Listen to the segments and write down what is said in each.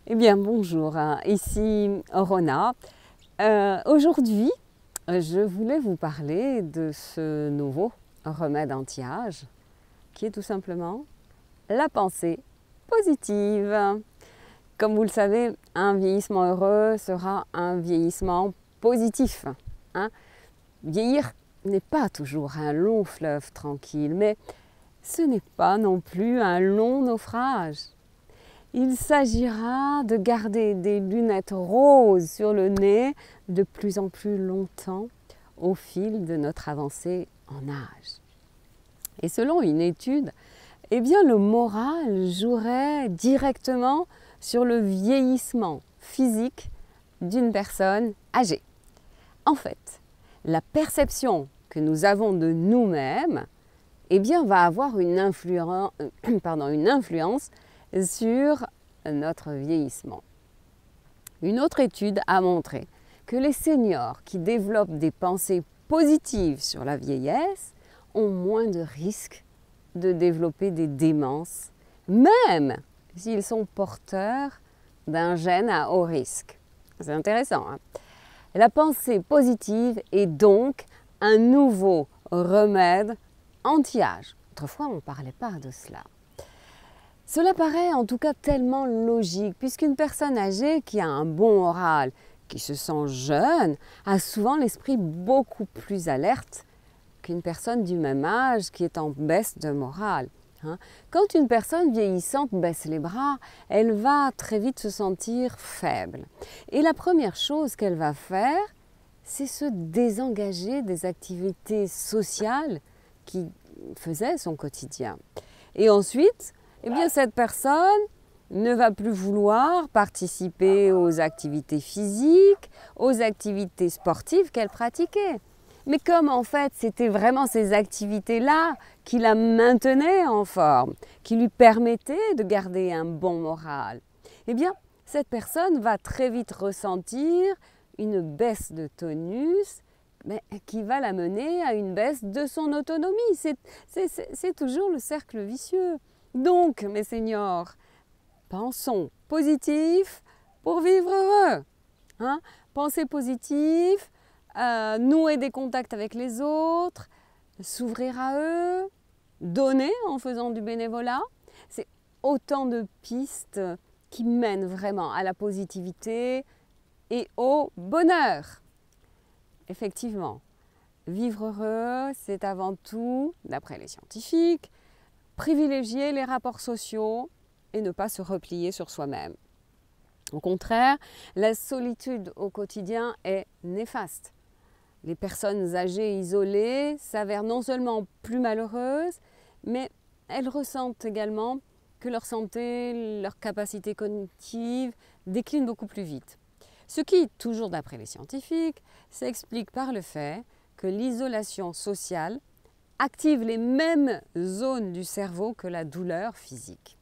Eh bien, bonjour, ici Rona. Aujourd'hui, je voulais vous parler de ce nouveau remède anti-âge qui est tout simplement la pensée positive. Comme vous le savez, un vieillissement heureux sera un vieillissement positif. hein. Vieillir n'est pas toujours un long fleuve tranquille, mais ce n'est pas non plus un long naufrage. Il s'agira de garder des lunettes roses sur le nez de plus en plus longtemps au fil de notre avancée en âge. Et selon une étude, eh bien, le moral jouerait directement sur le vieillissement physique d'une personne âgée. En fait, la perception que nous avons de nous-mêmes eh bien, va avoir une influence sur notre vieillissement. Une autre étude a montré que les seniors qui développent des pensées positives sur la vieillesse ont moins de risques de développer des démences, même s'ils sont porteurs d'un gène à haut risque. C'est intéressant. La pensée positive est donc un nouveau remède anti-âge. Autrefois, on ne parlait pas de cela. Cela paraît en tout cas tellement logique, puisqu'une personne âgée qui a un bon moral, qui se sent jeune, a souvent l'esprit beaucoup plus alerte qu'une personne du même âge qui est en baisse de morale. Quand une personne vieillissante baisse les bras, elle va très vite se sentir faible. Et la première chose qu'elle va faire, c'est se désengager des activités sociales qui faisaient son quotidien. Et ensuite, eh bien, cette personne ne va plus vouloir participer aux activités physiques, aux activités sportives qu'elle pratiquait. Mais comme en fait c'était vraiment ces activités-là qui la maintenaient en forme, qui lui permettaient de garder un bon moral, eh bien cette personne va très vite ressentir une baisse de tonus, mais qui va la mener à une baisse de son autonomie. C'est toujours le cercle vicieux. Donc, mes seniors, pensons positif pour vivre heureux. Penser positif, nouer des contacts avec les autres, s'ouvrir à eux, donner en faisant du bénévolat. C'est autant de pistes qui mènent vraiment à la positivité et au bonheur. Effectivement, vivre heureux, c'est avant tout, d'après les scientifiques, privilégier les rapports sociaux et ne pas se replier sur soi-même. Au contraire, la solitude au quotidien est néfaste. Les personnes âgées isolées s'avèrent non seulement plus malheureuses, mais elles ressentent également que leur santé, leur capacité cognitive déclinent beaucoup plus vite. Ce qui, toujours d'après les scientifiques, s'explique par le fait que l'isolation sociale active les mêmes zones du cerveau que la douleur physique.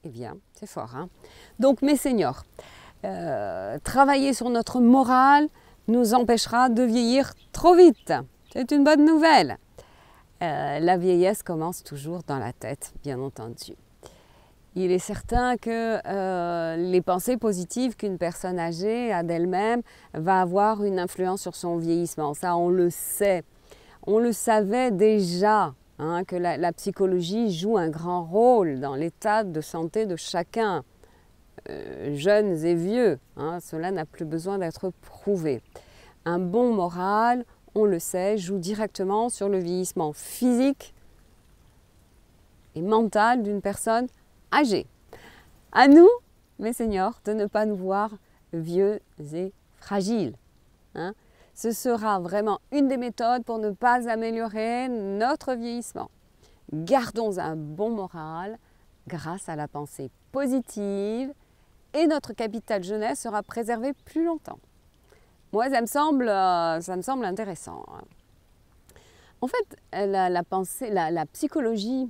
Eh bien, c'est fort. Donc, mes seniors, travailler sur notre morale nous empêchera de vieillir trop vite. C'est une bonne nouvelle. La vieillesse commence toujours dans la tête, bien entendu. Il est certain que les pensées positives qu'une personne âgée a d'elle-même va avoir une influence sur son vieillissement. Ça, on le sait. On le savait déjà, que la psychologie joue un grand rôle dans l'état de santé de chacun, jeunes et vieux. Cela n'a plus besoin d'être prouvé. Un bon moral, on le sait, joue directement sur le vieillissement physique et mental d'une personne âgée. À nous, mes seniors, de ne pas nous voir vieux et fragiles. Ce sera vraiment une des méthodes pour ne pas améliorer notre vieillissement. Gardons un bon moral grâce à la pensée positive et notre capital jeunesse sera préservé plus longtemps. Moi, ça me semble intéressant. En fait, la psychologie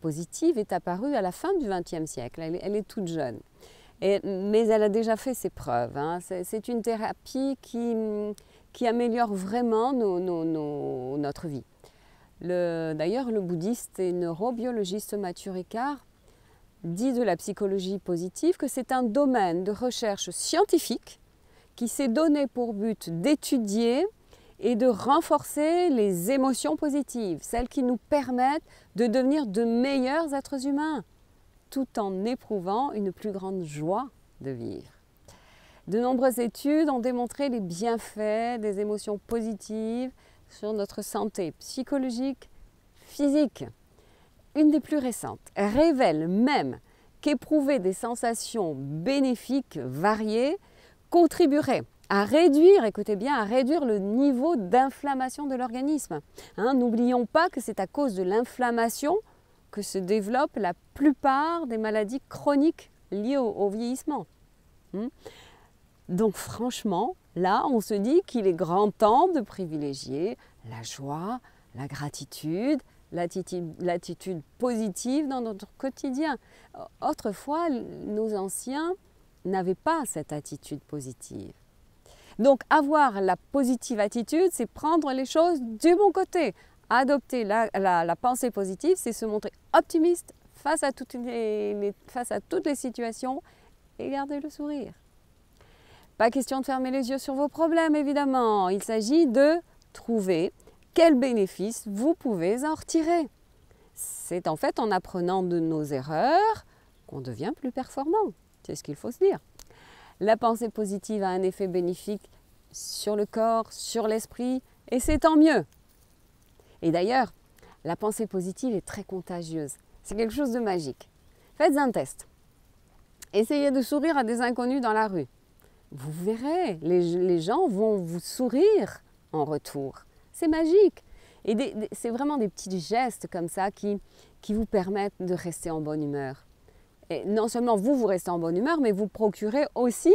positive est apparue à la fin du XXe siècle. Elle est toute jeune. Mais elle a déjà fait ses preuves. C'est une thérapie qui améliore vraiment notre vie. D'ailleurs, le bouddhiste et neurobiologiste Matthieu Ricard dit de la psychologie positive que c'est un domaine de recherche scientifique qui s'est donné pour but d'étudier et de renforcer les émotions positives, celles qui nous permettent de devenir de meilleurs êtres humains, tout en éprouvant une plus grande joie de vivre. De nombreuses études ont démontré les bienfaits des émotions positives sur notre santé psychologique, physique. Une des plus récentes révèle même qu'éprouver des sensations bénéfiques variées contribuerait à réduire, écoutez bien, à réduire le niveau d'inflammation de l'organisme. N'oublions pas que c'est à cause de l'inflammation que se développent la plupart des maladies chroniques liées au vieillissement. Donc franchement, là, on se dit qu'il est grand temps de privilégier la joie, la gratitude, l'attitude positive dans notre quotidien. Autrefois, nos anciens n'avaient pas cette attitude positive. Donc avoir la positive attitude, c'est prendre les choses du bon côté. Adopter la pensée positive, c'est se montrer optimiste face à toutes les situations et garder le sourire. Pas question de fermer les yeux sur vos problèmes, évidemment. Il s'agit de trouver quels bénéfices vous pouvez en retirer. C'est en fait en apprenant de nos erreurs qu'on devient plus performant. C'est ce qu'il faut se dire. La pensée positive a un effet bénéfique sur le corps, sur l'esprit, et c'est tant mieux. Et d'ailleurs, la pensée positive est très contagieuse. C'est quelque chose de magique. Faites un test. Essayez de sourire à des inconnus dans la rue. Vous verrez, les gens vont vous sourire en retour. C'est magique. Et c'est vraiment des petits gestes comme ça qui vous permettent de rester en bonne humeur. Et non seulement vous restez en bonne humeur, mais vous procurez aussi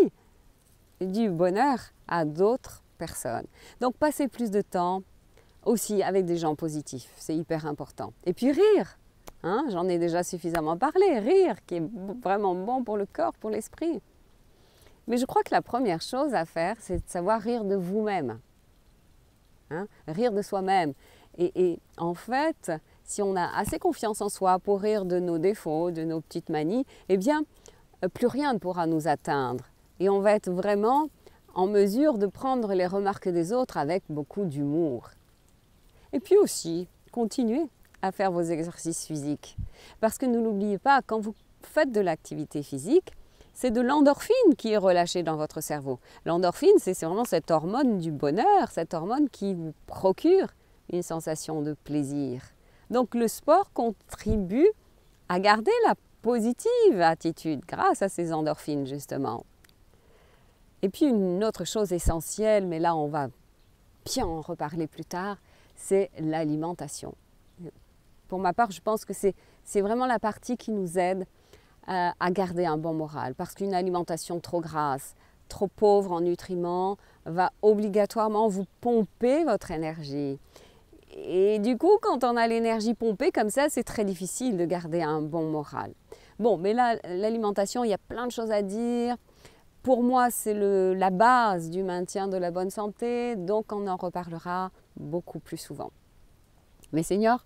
du bonheur à d'autres personnes. Donc passez plus de temps aussi avec des gens positifs, c'est hyper important. Et puis rire, j'en ai déjà suffisamment parlé, rire qui est vraiment bon pour le corps, pour l'esprit. Mais je crois que la première chose à faire, c'est de savoir rire de vous-même. Rire de soi-même. Et en fait, si on a assez confiance en soi pour rire de nos défauts, de nos petites manies, eh bien, plus rien ne pourra nous atteindre. Et on va être vraiment en mesure de prendre les remarques des autres avec beaucoup d'humour. Et puis aussi, continuez à faire vos exercices physiques. Parce que ne l'oubliez pas, quand vous faites de l'activité physique, c'est de l'endorphine qui est relâchée dans votre cerveau. L'endorphine, c'est vraiment cette hormone du bonheur, cette hormone qui vous procure une sensation de plaisir. Donc le sport contribue à garder la positive attitude grâce à ces endorphines justement. Et puis une autre chose essentielle, mais là on va bien en reparler plus tard, c'est l'alimentation. Pour ma part, je pense que c'est vraiment la partie qui nous aide à garder un bon moral. Parce qu'une alimentation trop grasse, trop pauvre en nutriments, va obligatoirement vous pomper votre énergie. Et du coup, quand on a l'énergie pompée comme ça, c'est très difficile de garder un bon moral. Bon, mais là, l'alimentation, il y a plein de choses à dire. Pour moi, c'est la base du maintien de la bonne santé, donc on en reparlera beaucoup plus souvent. Mes seigneurs,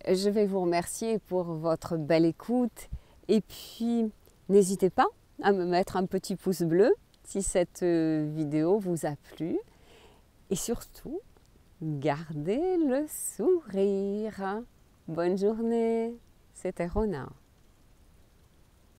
je vais vous remercier pour votre belle écoute. Et puis, n'hésitez pas à me mettre un petit pouce bleu si cette vidéo vous a plu. Et surtout, gardez le sourire. Bonne journée, c'était Rona.